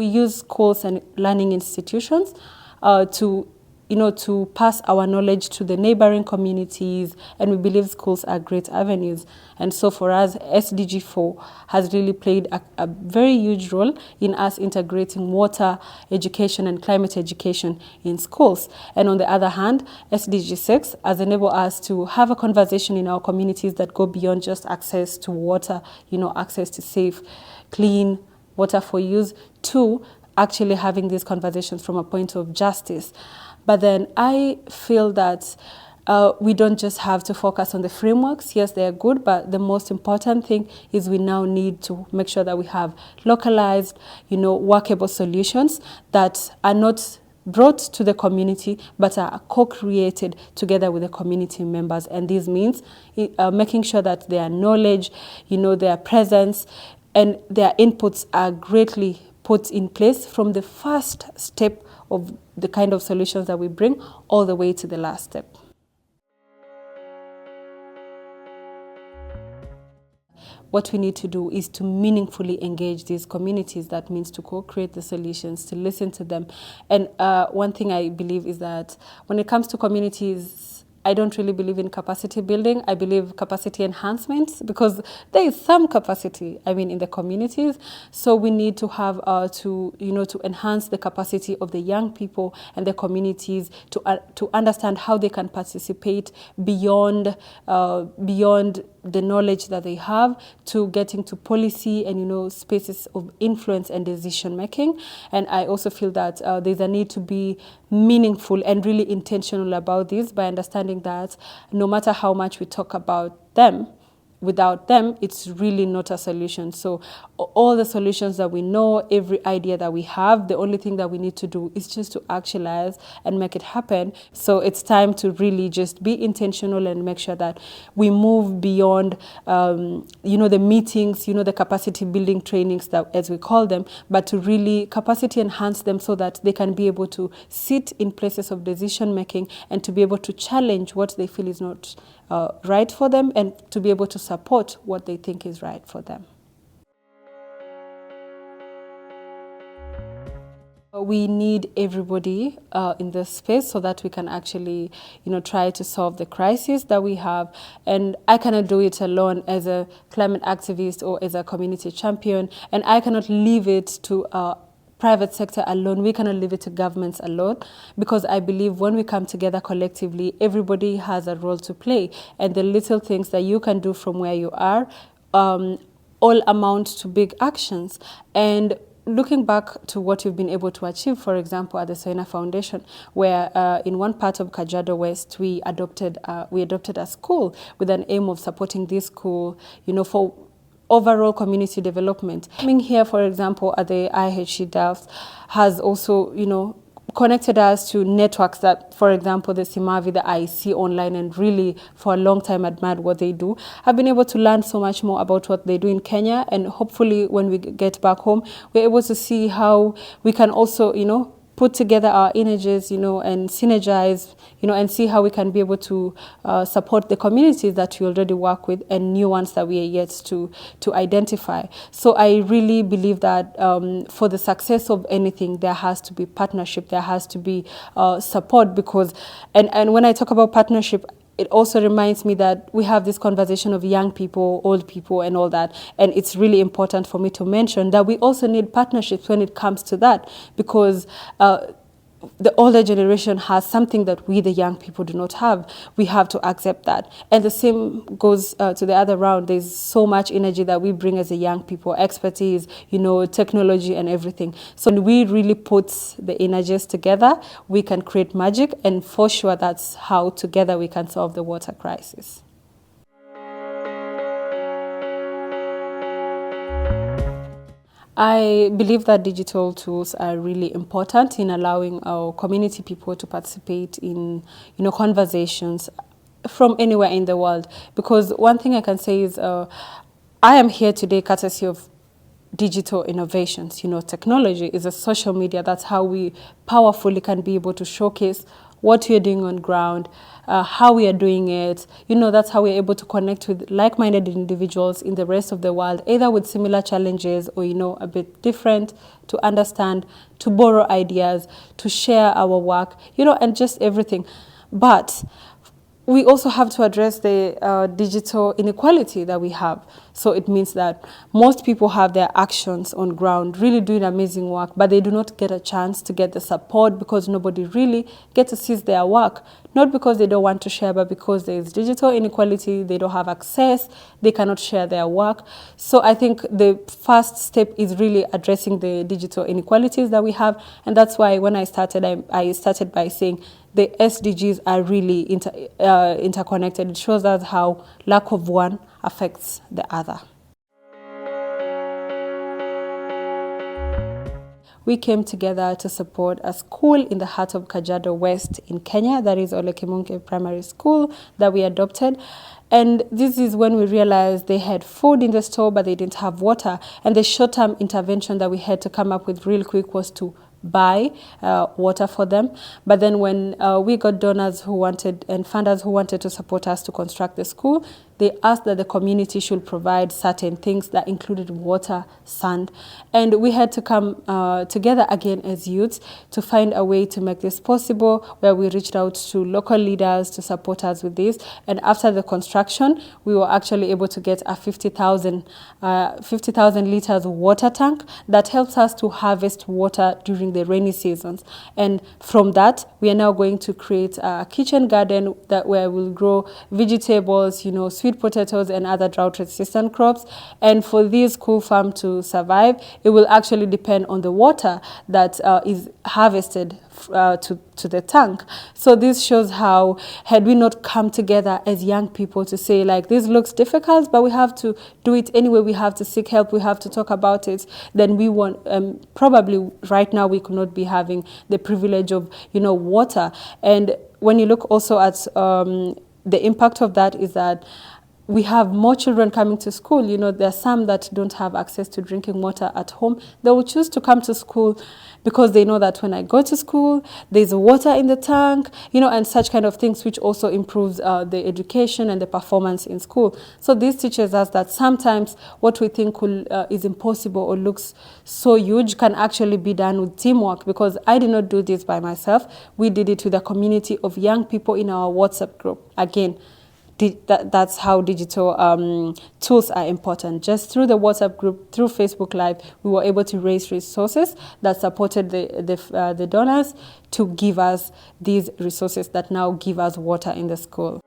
We use schools and learning institutions to pass our knowledge to the neighboring communities, and we believe schools are great avenues. And so for us, SDG 4 has really played a very huge role in us integrating water education and climate education in schools. And on the other hand, SDG 6 has enabled us to have a conversation in our communities that go beyond just access to water, access to safe, clean water for use, to actually having these conversations from a point of justice. But then I feel that we don't just have to focus on the frameworks. Yes, they are good, but the most important thing is we now need to make sure that we have localized, workable solutions that are not brought to the community, but are co-created together with the community members. And this means making sure that their knowledge, their presence, and their inputs are greatly put in place from the first step of the kind of solutions that we bring all the way to the last step. What we need to do is to meaningfully engage these communities. That means to co-create the solutions, to listen to them. And one thing I believe is that when it comes to communities, I don't really believe in capacity building. I believe capacity enhancement, because there is some capacity, in the communities. So we need to have to enhance the capacity of the young people and the communities to understand how they can participate beyond the knowledge that they have, to getting to policy and spaces of influence and decision making. And I also feel that there's a need to be meaningful and really intentional about this, by understanding that no matter how much we talk about them, without them, it's really not a solution. So all the solutions that we know, every idea that we have, the only thing that we need to do is just to actualize and make it happen. So it's time to really just be intentional and make sure that we move beyond, the meetings, the capacity building trainings, that, as we call them, but to really capacity enhance them so that they can be able to sit in places of decision making and to be able to challenge what they feel is not right for them, and to be able to support what they think is right for them. We need everybody in this space so that we can actually, try to solve the crisis that we have. And I cannot do it alone as a climate activist or as a community champion, and I cannot leave it to private sector alone. We cannot leave it to governments alone, because I believe when we come together collectively, everybody has a role to play, and the little things that you can do from where you are all amount to big actions. And looking back to what we've been able to achieve, for example, at the Soina Foundation, where in one part of Kajiado West, we adopted a school with an aim of supporting this school, for overall community development. Coming here, for example, at the IHE Delft has also, connected us to networks that, for example, the Simavi, that I see online and really for a long time admired what they do. I've been able to learn so much more about what they do in Kenya, and hopefully when we get back home, we're able to see how we can also, put together our energies, and synergize, and see how we can be able to support the communities that we already work with and new ones that we are yet to identify. So I really believe that for the success of anything, there has to be partnership, there has to be support, because, and when I talk about partnership, it also reminds me that we have this conversation of young people, old people, and all that. And it's really important for me to mention that we also need partnerships when it comes to that, because the older generation has something that we, the young people, do not have. We have to accept that. And the same goes to the other round. There's so much energy that we bring as a young people, expertise, technology and everything. So when we really put the energies together, we can create magic. And for sure, that's how together we can solve the water crisis. I believe that digital tools are really important in allowing our community people to participate in, conversations from anywhere in the world. Because one thing I can say is I am here today courtesy of digital innovations. Technology is a social media. That's how we powerfully can be able to showcase what you're doing on ground, how we are doing it. That's how we're able to connect with like-minded individuals in the rest of the world, either with similar challenges or, a bit different, to understand, to borrow ideas, to share our work, and just everything. But we also have to address the digital inequality that we have. So it means that most people have their actions on ground, really doing amazing work, but they do not get a chance to get the support because nobody really gets to see their work. Not because they don't want to share, but because there is digital inequality, they don't have access, they cannot share their work. So I think the first step is really addressing the digital inequalities that we have. And that's why when I started, I started by saying the SDGs are really interconnected. It shows us how lack of one affects the other. We came together to support a school in the heart of Kajiado West in Kenya, that is Ole Kimunke Primary School, that we adopted. And this is when we realized they had food in the store, but they didn't have water. And the short-term intervention that we had to come up with real quick was to buy water for them. But then when we got donors who wanted and funders who wanted to support us to construct the school, they asked that the community should provide certain things that included water, sand. And we had to come together again as youths to find a way to make this possible, where we reached out to local leaders to support us with this. And after the construction, we were actually able to get a 50,000 liters water tank that helps us to harvest water during the rainy seasons. And from that, we are now going to create a kitchen garden where we'll grow vegetables, sweet potatoes and other drought-resistant crops. And for this school farm to survive, it will actually depend on the water that is harvested to the tank. So this shows how, had we not come together as young people to say, like, this looks difficult, but we have to do it anyway, we have to seek help, we have to talk about it, then we want, probably right now we could not be having the privilege of, water. And when you look also at the impact of that is that we have more children coming to school. There are some that don't have access to drinking water at home. They will choose to come to school because they know that when I go to school, there's water in the tank, and such kind of things, which also improves the education and the performance in school. So this teaches us that sometimes what we think is impossible or looks so huge can actually be done with teamwork, because I did not do this by myself. We did it with a community of young people in our WhatsApp group. Again, that's how digital tools are important. Just through the WhatsApp group, through Facebook Live, we were able to raise resources that supported the donors to give us these resources that now give us water in the school.